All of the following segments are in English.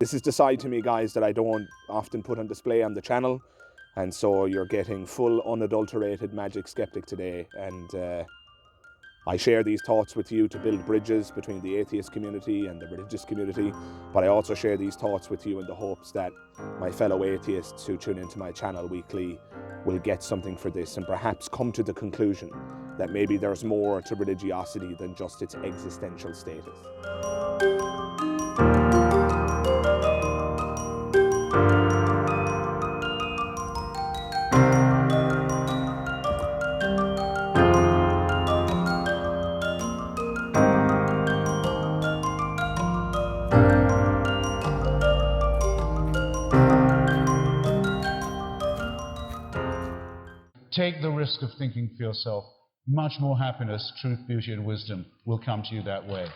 This is the side to me, guys, that I don't often put on display on the channel. And so you're getting full, unadulterated Magic Skeptic today. And I share these thoughts with you to build bridges between the atheist community and the religious community. But I also share these thoughts with you in the hopes that my fellow atheists who tune into my channel weekly will get something for this and perhaps come to the conclusion that maybe there's more to religiosity than just its existential status. Take the risk of thinking for yourself. Much more happiness, truth, beauty, and wisdom will come to you that way.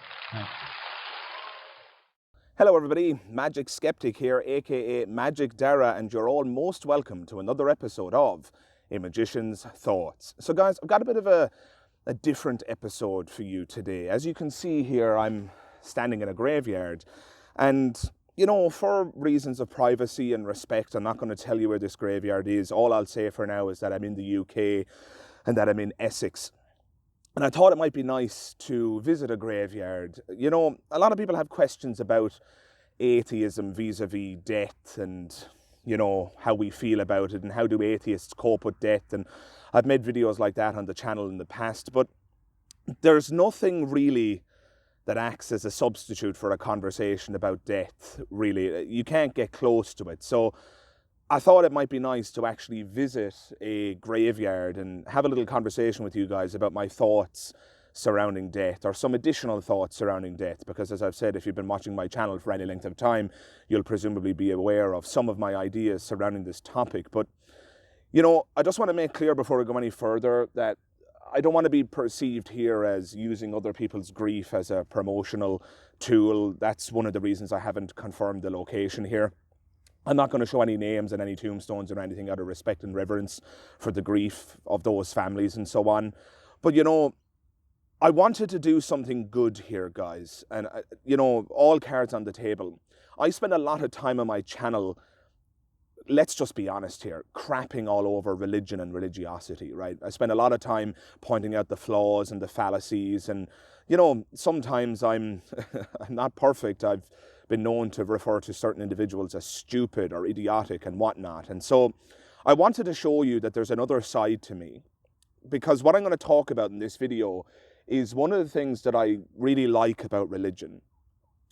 Hello everybody, Magic Skeptic here, aka Magic Dara, and you're all most welcome to another episode of A Magician's Thoughts. So guys, I've got a bit of a different episode for you today. As you can see here, I'm standing in a graveyard, and you know, for reasons of privacy and respect, I'm not going to tell you where this graveyard is. All I'll say for now is that I'm in the UK and that I'm in Essex. And I thought it might be nice to visit a graveyard. You know, a lot of people have questions about atheism vis-a-vis death and, you know, how we feel about it and how do atheists cope with death. And I've made videos like that on the channel in the past, but there's nothing really that acts as a substitute for a conversation about death, really. You can't get close to it. So I thought it might be nice to actually visit a graveyard and have a little conversation with you guys about my thoughts surrounding death, or some additional thoughts surrounding death, because as I've said, if you've been watching my channel for any length of time, you'll presumably be aware of some of my ideas surrounding this topic. But, you know, I just want to make clear before we go any further that I don't want to be perceived here as using other people's grief as a promotional tool. That's one of the reasons I haven't confirmed the location here. I'm not going to show any names and any tombstones or anything out of respect and reverence for the grief of those families and so on. But, you know, I wanted to do something good here, guys. And, you know, all cards on the table. I spend a lot of time on my channel, let's just be honest here, crapping all over religion and religiosity, right? I spend a lot of time pointing out the flaws and the fallacies. And, you know, sometimes I'm not perfect. I've been known to refer to certain individuals as stupid or idiotic and whatnot. And so I wanted to show you that there's another side to me, because what I'm going to talk about in this video is one of the things that I really like about religion.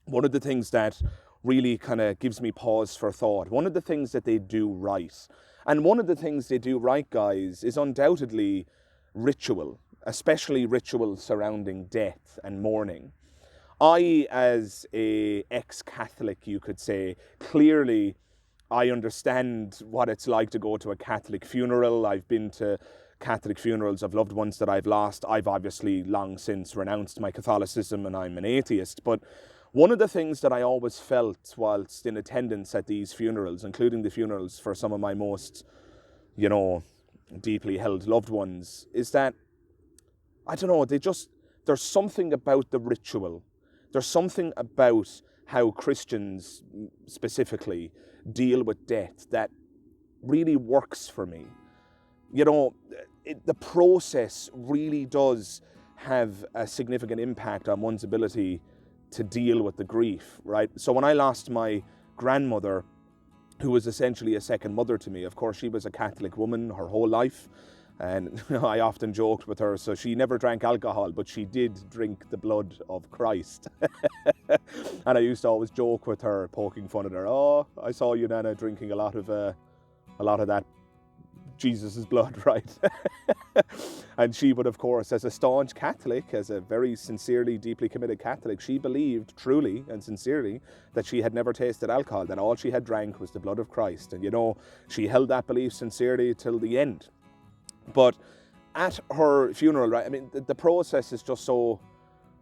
One of the things that really kind of gives me pause for thought. One of the things that they do right. And one of the things they do right, guys, is undoubtedly ritual, especially ritual surrounding death and mourning. I, as a ex-Catholic, you could say, clearly I understand what it's like to go to a Catholic funeral. I've been to Catholic funerals of loved ones that I've lost. I've obviously long since renounced my Catholicism and I'm an atheist. But one of the things that I always felt whilst in attendance at these funerals, including the funerals for some of my most, you know, deeply held loved ones, is that, I don't know, there's something about the ritual. There's something about how Christians specifically deal with death that really works for me. You know, the process really does have a significant impact on one's ability to deal with the grief, right? So when I lost my grandmother, who was essentially a second mother to me, of course, she was a Catholic woman her whole life. And I often joked with her, so she never drank alcohol, but she did drink the blood of Christ. And I used to always joke with her, poking fun at her. Oh, I saw you, Nana, drinking a lot of that Jesus' blood, right? And she would, of course, as a staunch Catholic, as a very sincerely, deeply committed Catholic, she believed truly and sincerely that she had never tasted alcohol, that all she had drank was the blood of Christ. And, you know, she held that belief sincerely till the end. But at her funeral, right, I mean, the process is just so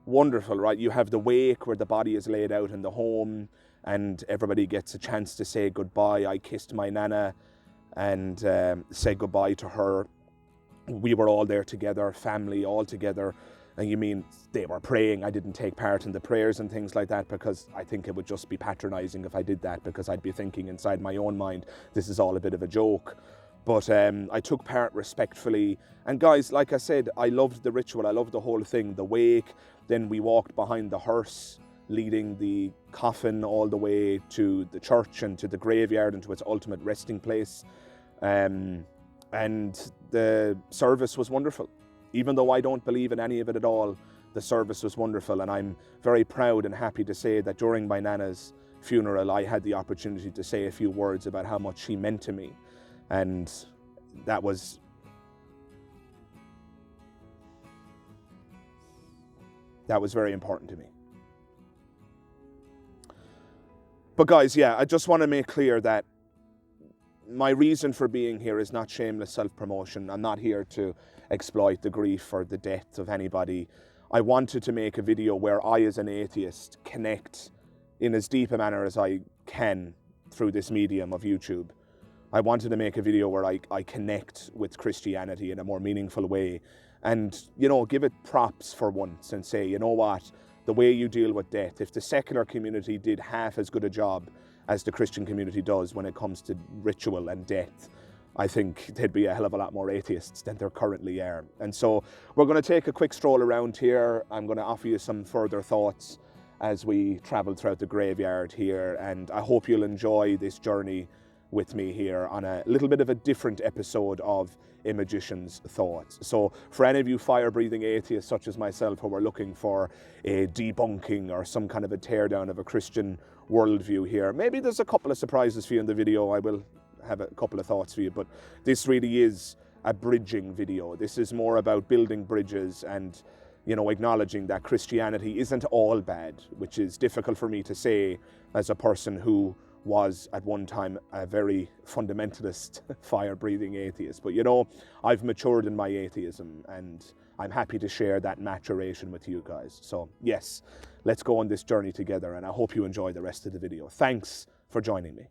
wonderful, right? You have the wake where the body is laid out in the home and everybody gets a chance to say goodbye. I kissed my Nana and said goodbye to her. We were all there together, family all together. And you mean they were praying? I didn't take part in the prayers and things like that, because I think it would just be patronizing if I did that, because I'd be thinking inside my own mind, this is all a bit of a joke. But I took part respectfully. And guys, like I said, I loved the ritual. I loved the whole thing, the wake. Then we walked behind the hearse, leading the coffin all the way to the church and to the graveyard and to its ultimate resting place. And the service was wonderful. Even though I don't believe in any of it at all, the service was wonderful. And I'm very proud and happy to say that during my Nana's funeral, I had the opportunity to say a few words about how much she meant to me. And that was very important to me. But guys, yeah, I just want to make clear that my reason for being here is not shameless self-promotion. I'm not here to exploit the grief or the death of anybody. I wanted to make a video where I, as an atheist, connect in as deep a manner as I can through this medium of YouTube. I wanted to make a video where I connect with Christianity in a more meaningful way and, you know, give it props for once and say, you know what, the way you deal with death, if the secular community did half as good a job as the Christian community does when it comes to ritual and death, I think there'd be a hell of a lot more atheists than there currently are. And so we're going to take a quick stroll around here. I'm going to offer you some further thoughts as we travel throughout the graveyard here, and I hope you'll enjoy this journey with me here on a little bit of a different episode of A Magician's Thoughts. So for any of you fire-breathing atheists such as myself who are looking for a debunking or some kind of a teardown of a Christian worldview here, maybe there's a couple of surprises for you in the video. I will have a couple of thoughts for you, but this really is a bridging video. This is more about building bridges and, you know, acknowledging that Christianity isn't all bad, which is difficult for me to say as a person who was at one time a very fundamentalist, fire-breathing atheist. But you know, I've matured in my atheism and I'm happy to share that maturation with you guys. So yes, let's go on this journey together, and I hope you enjoy the rest of the video. Thanks for joining me.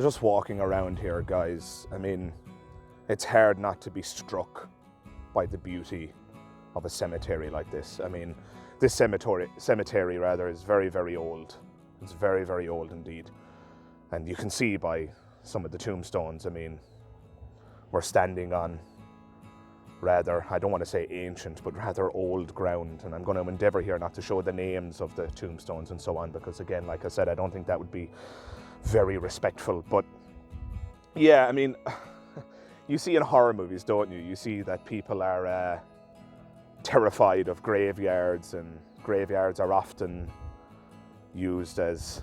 Just walking around here, guys, I mean, it's hard not to be struck by the beauty of a cemetery like this. I mean, this cemetery rather, is very, very old. It's very, very old indeed. And you can see by some of the tombstones, I mean, we're standing on rather, I don't want to say ancient, but rather old ground. And I'm going to endeavor here not to show the names of the tombstones and so on, because again, like I said, I don't think that would be very respectful. But yeah, I mean, you see in horror movies, don't you? You see that people are terrified of graveyards, and graveyards are often used as,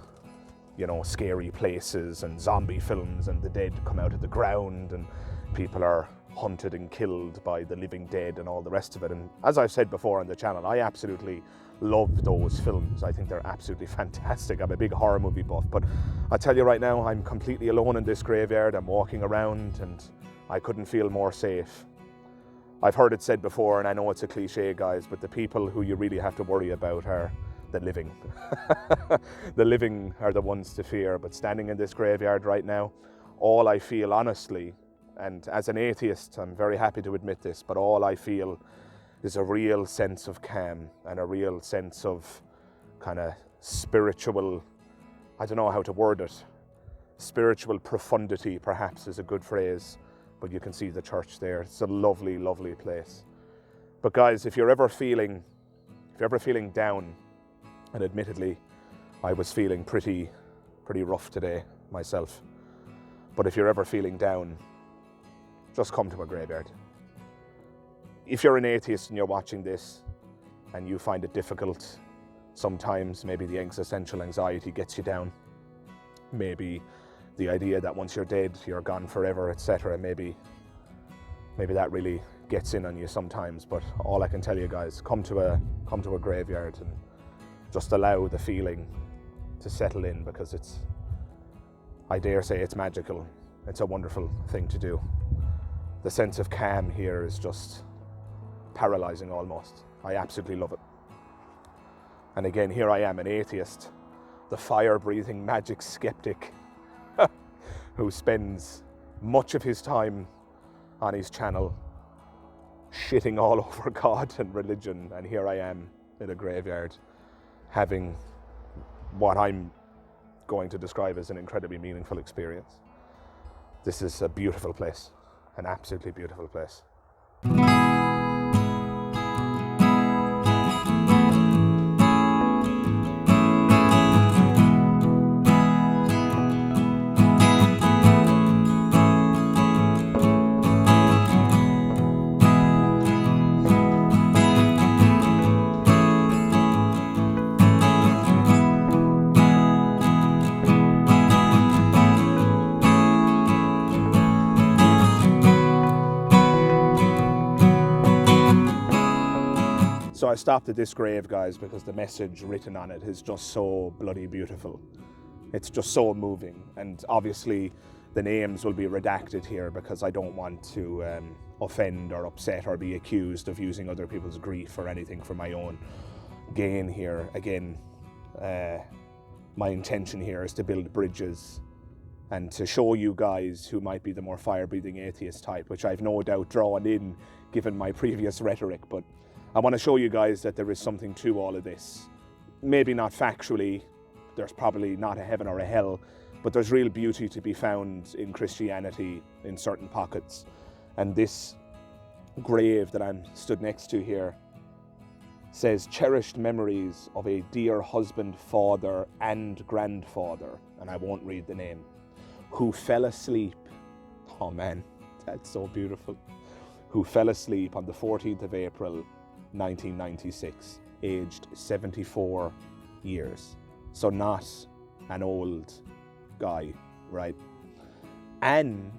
you know, scary places and zombie films, and the dead come out of the ground and people are hunted and killed by the living dead and all the rest of it. And as I've said before on the channel, I absolutely love those films. I think they're absolutely fantastic. I'm a big horror movie buff, but I tell you right now, I'm completely alone in this graveyard. I'm walking around and I couldn't feel more safe. I've heard it said before, and I know it's a cliche, guys, but the people who you really have to worry about are the living. The living are the ones to fear. But standing in this graveyard right now, all I feel, honestly, and as an atheist, I'm very happy to admit this, but all I feel is a real sense of calm and a real sense of kind of spiritual, I don't know how to word it, spiritual profundity perhaps is a good phrase, but you can see the church there. It's a lovely, lovely place. But guys, if you're ever feeling down, and admittedly, I was feeling pretty rough today myself, but if you're ever feeling down, just come to a graveyard. If you're an atheist and you're watching this and you find it difficult Sometimes maybe the existential anxiety gets you down. Maybe the idea that once you're dead, you're gone forever, etc. Maybe that really gets in on you sometimes. But all I can tell you guys, come to a graveyard and just allow the feeling to settle in, because I dare say it's magical. It's a wonderful thing to do. The sense of calm here is just paralyzing almost. I absolutely love it. And again, here I am, an atheist, the fire-breathing magic skeptic who spends much of his time on his channel shitting all over God and religion, and here I am in a graveyard having what I'm going to describe as an incredibly meaningful experience. This is a beautiful place, an absolutely beautiful place. So I stopped at this grave, guys, because the message written on it is just so bloody beautiful. It's just so moving. And obviously the names will be redacted here because I don't want to offend or upset or be accused of using other people's grief or anything for my own gain here. Again, my intention here is to build bridges and to show you guys who might be the more fire-breathing atheist type, which I've no doubt drawn in given my previous rhetoric, but I want to show you guys that there is something to all of this. Maybe not factually, there's probably not a heaven or a hell, but there's real beauty to be found in Christianity in certain pockets. And this grave that I'm stood next to here says, cherished memories of a dear husband, father and grandfather, and I won't read the name, who fell asleep. Oh man, that's so beautiful. Who fell asleep on the 14th of April, 1996, aged 74 years. So not an old guy, right? And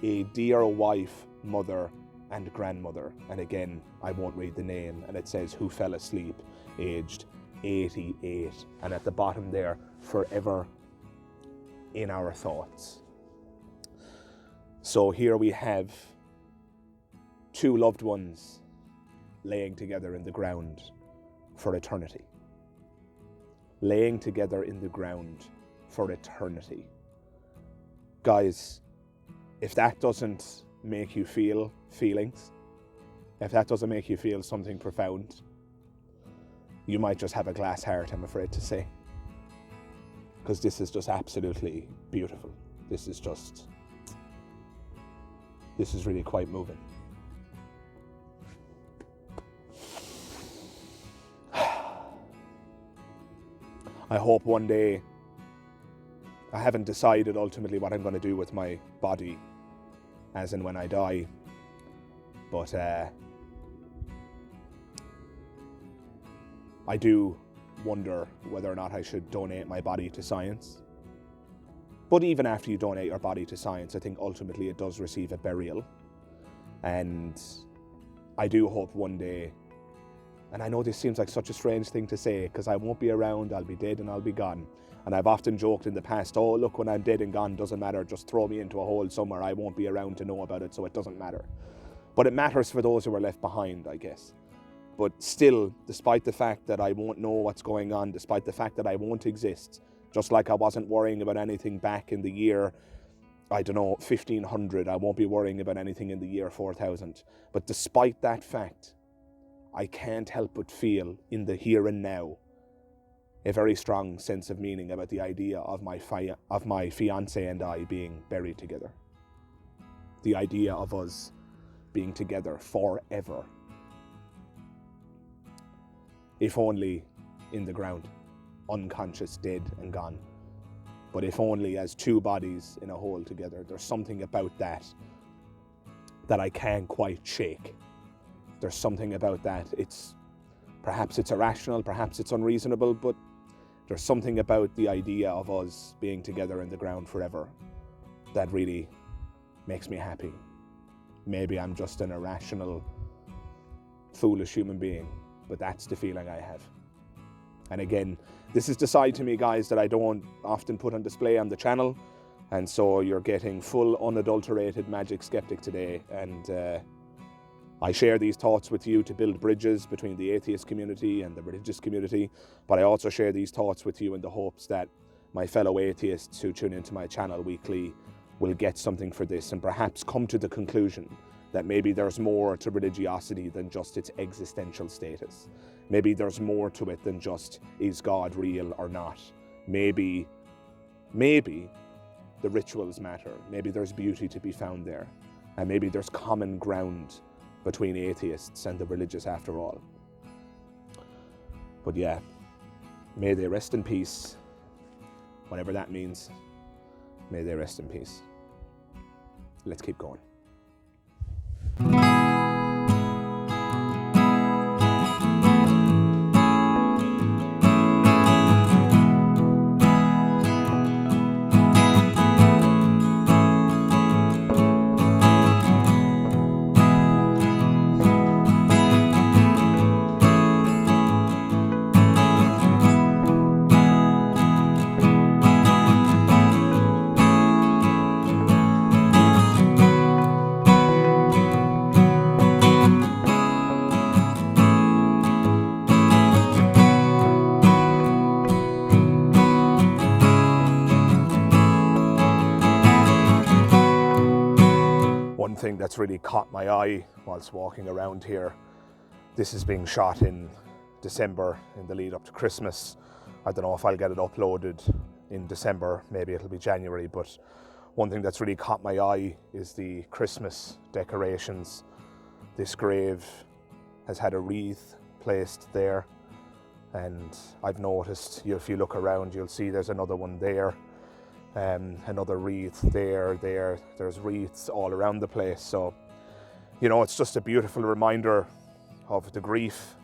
a dear wife, mother and grandmother. And again, I won't read the name, and it says who fell asleep, aged 88. And at the bottom there, forever in our thoughts. So here we have two loved ones laying together in the ground for eternity. Laying together in the ground for eternity. Guys, if that doesn't make you feel feelings, if that doesn't make you feel something profound, you might just have a glass heart, I'm afraid to say. Because this is just absolutely beautiful. This is really quite moving. I hope one day, I haven't decided ultimately what I'm going to do with my body, as in when I die, but I do wonder whether or not I should donate my body to science. But even after you donate your body to science, I think ultimately it does receive a burial. And I do hope one day, and I know this seems like such a strange thing to say, because I won't be around, I'll be dead and I'll be gone. And I've often joked in the past, oh look, when I'm dead and gone, doesn't matter, just throw me into a hole somewhere, I won't be around to know about it, so it doesn't matter. But it matters for those who are left behind, I guess. But still, despite the fact that I won't know what's going on, despite the fact that I won't exist, just like I wasn't worrying about anything back in the year, I don't know, 1500, I won't be worrying about anything in the year 4000. But despite that fact, I can't help but feel in the here and now a very strong sense of meaning about the idea of my fiance and I being buried together. The idea of us being together forever. If only in the ground, unconscious, dead and gone. But if only as two bodies in a hole together. There's something about that I can't quite shake. There's something about that. It's Perhaps it's irrational, perhaps it's unreasonable, but there's something about the idea of us being together in the ground forever that really makes me happy. Maybe I'm just an irrational, foolish human being, but that's the feeling I have. And again, this is the side to me, guys, that I don't often put on display on the channel. And so you're getting full, unadulterated Magic Skeptic today. And I share these thoughts with you to build bridges between the atheist community and the religious community. But I also share these thoughts with you in the hopes that my fellow atheists who tune into my channel weekly will get something for this and perhaps come to the conclusion that maybe there's more to religiosity than just its existential status. Maybe there's more to it than just, is God real or not? Maybe the rituals matter. Maybe there's beauty to be found there. And maybe there's common ground between atheists and the religious after all. But yeah, may they rest in peace, whatever that means. May they rest in peace. Let's keep going. One thing that's really caught my eye whilst walking around here, this is being shot in December in the lead up to Christmas. I don't know if I'll get it uploaded in December, maybe it'll be January, but one thing that's really caught my eye is the Christmas decorations. This grave has had a wreath placed there, and I've noticed, if you look around, you'll see there's another one there. Another wreath there's wreaths all around the place. So, you know, it's just a beautiful reminder of the grief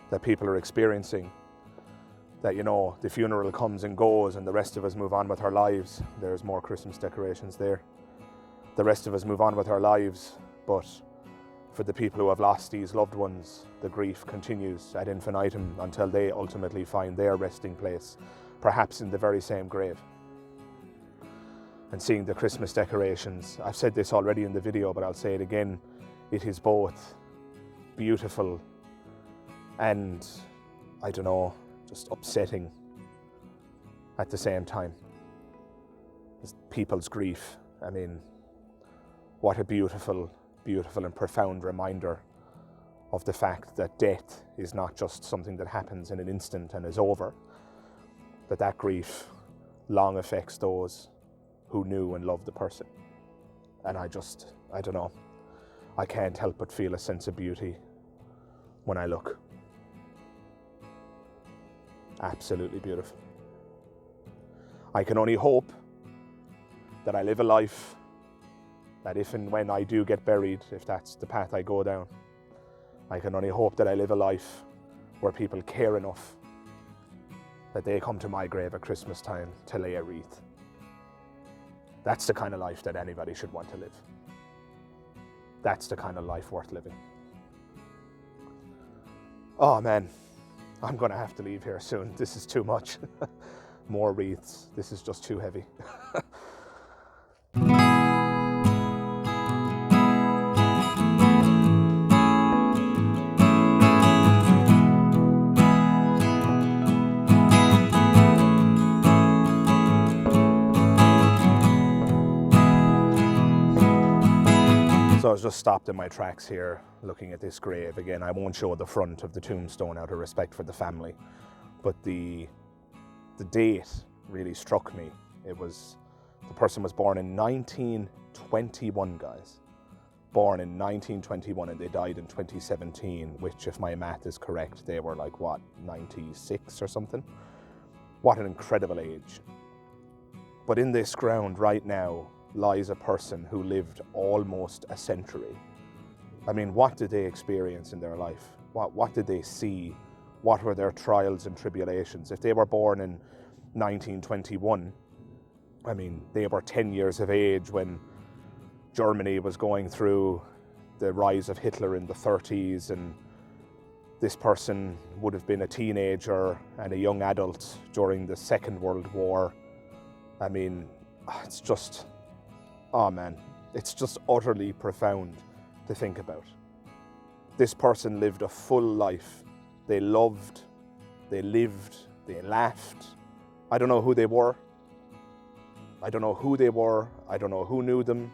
that people are experiencing. That, you know, the funeral comes and goes and the rest of us move on with our lives. There's more Christmas decorations there. The rest of us move on with our lives, but for the people who have lost these loved ones, the grief continues ad infinitum until they ultimately find their resting place, perhaps in the very same grave. And seeing the Christmas decorations, I've said this already in the video, but I'll say it again, it is both beautiful and, I don't know, just upsetting at the same time. It's people's grief. I mean, what a beautiful, beautiful and profound reminder of the fact that death is not just something that happens in an instant and is over, that grief long affects those who knew and loved the person. And I don't know, I can't help but feel a sense of beauty when I look. Absolutely beautiful. I can only hope that I live a life that if and when I do get buried, if that's the path I go down, I can only hope that I live a life where people care enough that they come to my grave at Christmas time to lay a wreath. That's the kind of life that anybody should want to live. That's the kind of life worth living. Oh man, I'm gonna have to leave here soon. This is too much. More wreaths. This is just too heavy. So I was just stopped in my tracks here looking at this grave. Again, I won't show the front of the tombstone out of respect for the family, but the date really struck me. The person was born in 1921, guys. Born in 1921 and they died in 2017, which, if my math is correct, they were like, what, 96 or something? What an incredible age. But in this ground right now lies a person who lived almost a century. I mean, what did they experience in their life? What did they see? What were their trials and tribulations? If they were born in 1921, I mean, they were 10 years of age when Germany was going through the rise of Hitler in the 30s, and this person would have been a teenager and a young adult during the Second World War. I mean, it's just, oh man, it's just utterly profound to think about. This person lived a full life. They loved, they lived, they laughed. I don't know who they were. I don't know who they were. I don't know who knew them.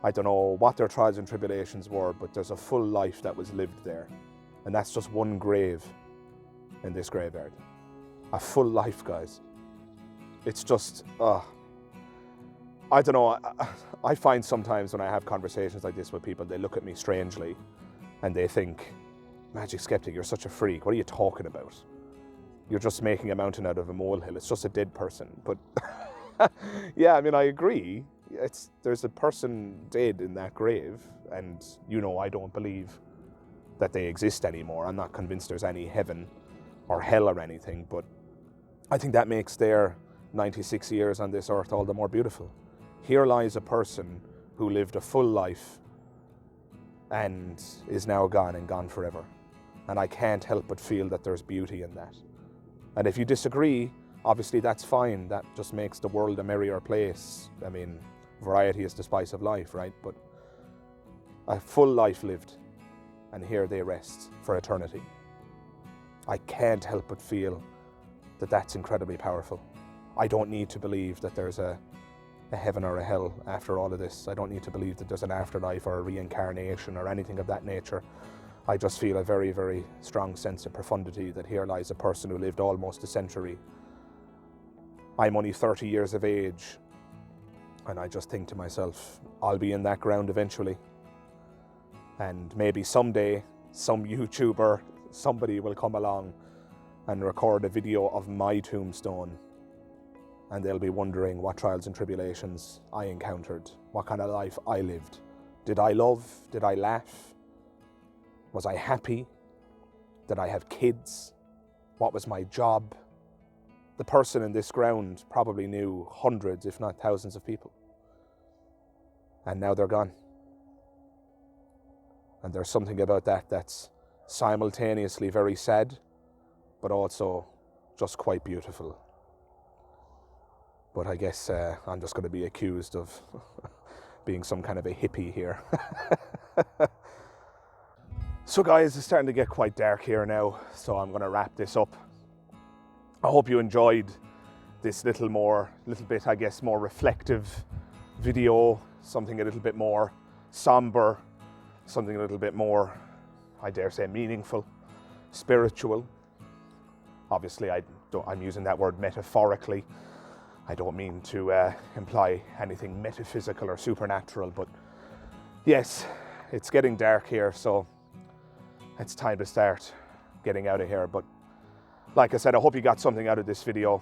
I don't know what their trials and tribulations were, but there's a full life that was lived there. And that's just one grave in this graveyard. A full life, guys. It's just, I don't know. I find sometimes when I have conversations like this with people, they look at me strangely and they think, Magic Skeptic, you're such a freak. What are you talking about? You're just making a mountain out of a molehill. It's just a dead person. But yeah, I mean, I agree. There's a person dead in that grave, and I don't believe that they exist anymore. I'm not convinced there's any heaven or hell or anything, but I think that makes their 96 years on this earth all the more beautiful. Here lies a person who lived a full life and is now gone and gone forever. And I can't help but feel that there's beauty in that. And if you disagree, obviously that's fine. That just makes the world a merrier place. I mean, variety is the spice of life, right? But a full life lived, and here they rest for eternity. I can't help but feel that that's incredibly powerful. I don't need to believe that there's a heaven or a hell after all of this. I don't need to believe that there's an afterlife or a reincarnation or anything of that nature. I just feel a very, very strong sense of profundity that here lies a person who lived almost a century. I'm only 30 years of age, and I just think to myself, I'll be in that ground eventually. And maybe someday, some YouTuber, somebody will come along and record a video of my tombstone, and they'll be wondering what trials and tribulations I encountered, what kind of life I lived. Did I love? Did I laugh? Was I happy? Did I have kids? What was my job? The person in this ground probably knew hundreds, if not thousands of people. And now they're gone. And there's something about that that's simultaneously very sad, but also just quite beautiful. But I guess I'm just going to be accused of being some kind of a hippie here. So guys, it's starting to get quite dark here now, so I'm going to wrap this up. I hope you enjoyed this little bit, I guess, more reflective video, something a little bit more somber, something a little bit more, I dare say, meaningful, spiritual. Obviously, I'm using that word metaphorically. I don't mean to imply anything metaphysical or supernatural, but yes, it's getting dark here, so it's time to start getting out of here. But like I said, I hope you got something out of this video.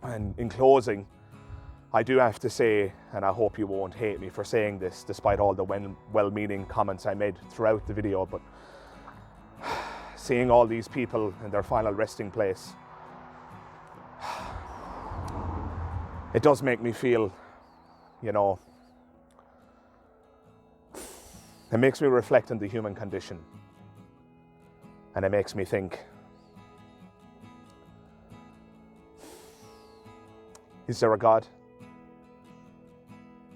And in closing, I do have to say, and I hope you won't hate me for saying this, despite all the well-meaning comments I made throughout the video, but seeing all these people in their final resting place, it does make me feel, it makes me reflect on the human condition. And it makes me think, is there a God?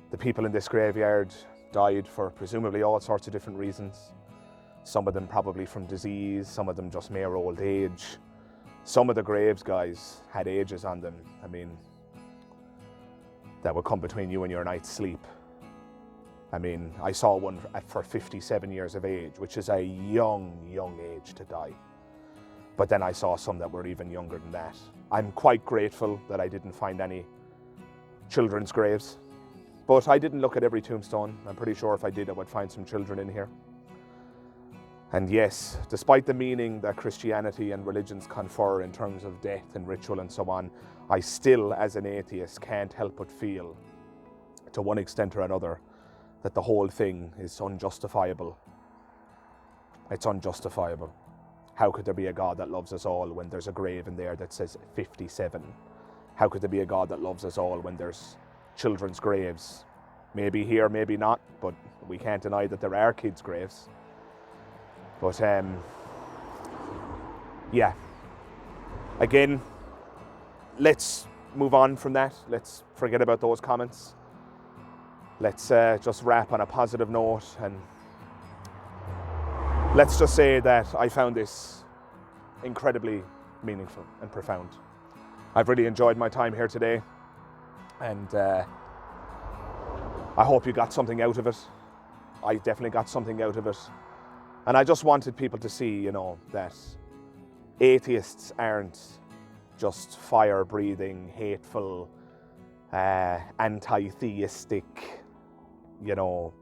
The people in this graveyard died for presumably all sorts of different reasons. Some of them probably from disease, some of them just mere old age. Some of the graves, guys, had ages on them. I mean, that would come between you and your night's sleep. I mean, I saw one for 57 years of age, which is a young age to die. But then I saw some that were even younger than that. I'm quite grateful that I didn't find any children's graves. But I didn't look at every tombstone. I'm pretty sure if I did, I would find some children in here. And yes, despite the meaning that Christianity and religions confer in terms of death and ritual and so on, I still, as an atheist, can't help but feel, to one extent or another, that the whole thing is unjustifiable. It's unjustifiable. How could there be a God that loves us all when there's a grave in there that says 57? How could there be a God that loves us all when there's children's graves? Maybe here, maybe not, but we can't deny that there are kids' graves. But yeah, again, let's move on from that. Let's forget about those comments. Let's just wrap on a positive note, and let's just say that I found this incredibly meaningful and profound. I've really enjoyed my time here today, and I hope you got something out of it. I definitely got something out of it. And I just wanted people to see, you know, that atheists aren't just fire-breathing, hateful, anti-theistic, you know,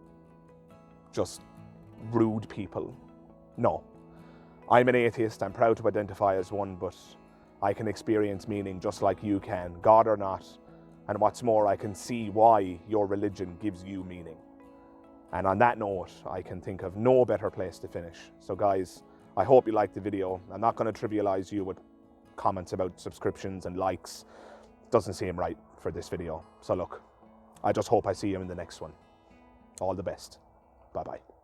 just rude people. No. I'm an atheist. I'm proud to identify as one, but I can experience meaning just like you can, God or not. And what's more, I can see why your religion gives you meaning. And on that note, I can think of no better place to finish. So guys, I hope you liked the video. I'm not going to trivialize you with comments about subscriptions and likes. It doesn't seem right for this video. So look, I just hope I see you in the next one. All the best. Bye-bye.